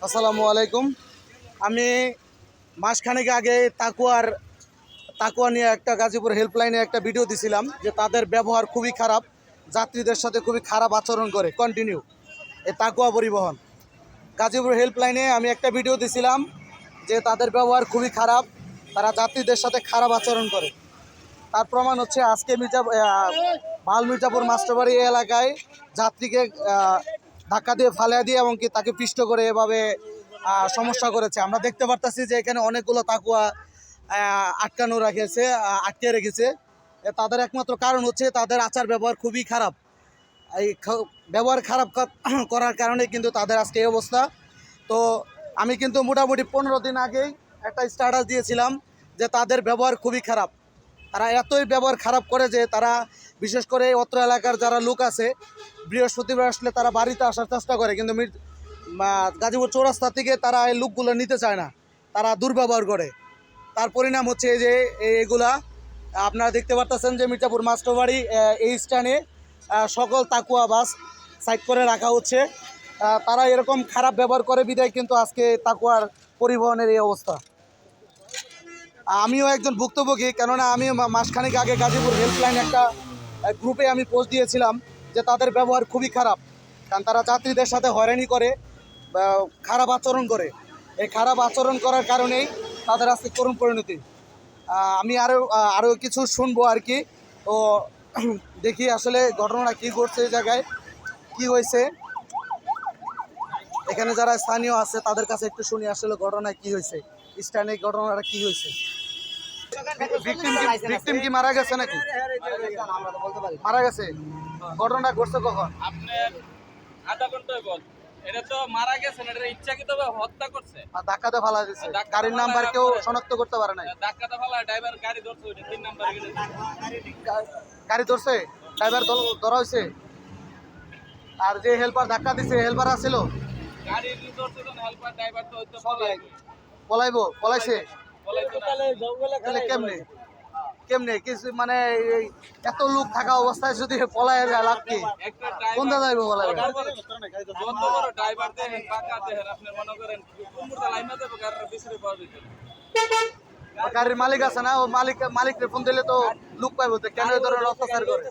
আসসালামু আলাইকুম। আমি মাসখানেক আগে তাকুয়া নিয়ে একটা গাজীপুর হেল্পলাইনে একটা ভিডিও দিছিলাম যে তাদের ব্যবহার খুবই খারাপ, যাত্রীদের সাথে খুবই খারাপ আচরণ করে কন্টিনিউ। এই তাকুয়া পরিবহন গাজীপুর হেল্পলাইনে আমি একটা ভিডিও দিছিলাম যে তাদের ব্যবহার খুবই খারাপ, তারা যাত্রীদের সাথে খারাপ আচরণ করে। তার প্রমাণ হচ্ছে আজকে মির্জাপুর মাস্টারবাড়ি এলাকায় যাত্রীকে ধাক্কা দিয়ে ফালিয়ে দিয়ে এবং কি তাকে পিষ্ট করে এভাবে সমস্যা করেছে। আমরা দেখতে পারতেছি যে এখানে অনেকগুলো তাকুয়া আটকে রেখেছে। তাদের একমাত্র কারণ হচ্ছে তাদের আচার ব্যবহার খুবই খারাপ। এই ব্যবহার খারাপ করার কারণে কিন্তু তাদের আজকে এই অবস্থা। তো আমি কিন্তু মোটামুটি 15 দিন আগেই একটা স্ট্যাটাস দিয়েছিলাম যে তাদের ব্যবহার খুবই খারাপ। তারা এতই ব্যবহার খারাপ করে যে তারা বিশেষ করে অত্র এলাকার যারা লোক আছে বৃহস্পতিবার আসলে তারা বাড়িতে আসার চেষ্টা করে, কিন্তু গাজীপুর চৌরাস্তা থেকে তারা এই লোকগুলো নিতে চায় না, তারা দুর্ব্যবহার করে। তার পরিণাম হচ্ছে যে এইগুলা আপনারা দেখতে পারতেছেন যে মির্জাপুর মাস্টারবাড়ি এই স্ট্যান্ডে সকল তাকুয়া বাস সাইড করে রাখা হচ্ছে। তারা এরকম খারাপ ব্যবহার করে বিদায় কিন্তু আজকে তাকুয়ার পরিবহনের এই অবস্থা। আমিও একজন ভুক্তভোগী, কেননা আমি মাসখানেক আগে গাজীপুর হেল্পলাইন একটা গ্রুপে আমি পোস্ট দিয়েছিলাম যে তাদের ব্যবহার খুবই খারাপ, কারণ তারা যাত্রীদের সাথে হয়রানি করে, খারাপ আচরণ করে। এই খারাপ আচরণ করার কারণেই তাদের আজকে করুণ পরিণতি। আমি আরও কিছু শুনবো আর কি। তো দেখি আসলে ঘটনাটা কী ঘটছে, এই জায়গায় কী হয়েছে। এখানে যারা স্থানীয় আছে তাদের কাছে একটু শুনি আসলে ঘটনা কী হয়েছে, স্থানীয় ঘটনাটা কী হয়েছে। ভিকটিম কি মারা গেছে নাকি? মারা গেছে। ঘটনা ঘটছে কখন? আপনার আধা ঘন্টা বল। এটা তো মারা গেছে না, এটা ইচ্ছাকৃতভাবে হত্যা করছে। আর ধাক্কাতে ফালা দিয়েছে, গাড়ির নাম্বার কেউ শনাক্ত করতে পারে নাই। ধাক্কাতে ফালা ড্রাইভার গাড়ি ধরছে, ওইটা 3 নাম্বার গাড়ি ধরছে, ড্রাইভার ধরা হয়েছে। আর যে হেল্পার ধাক্কা দিছে হেল্পার আছিল, গাড়ি ধরছে তো হেল্পার ড্রাইভার তো হয়তো পলাইছে। পলাইছে কেমনে কেমনে কিছু মানে এত লোক থাকা অবস্থায় যদি পলায় যায় লাভ কি? কোন দাদা যাইব বলা যত বড় ড্রাইভার দেখেন পাকা দেখেন, আপনি মনে করেন কুমুরটা লাইনে যাবে গাড়ির পিছনে পাওয়া যেত। গাড়ির মালিক আছে না, ও মালিককে ফোন দিলে তো লোক পাইব, কেন এই ধরনের অত্যাচার করে?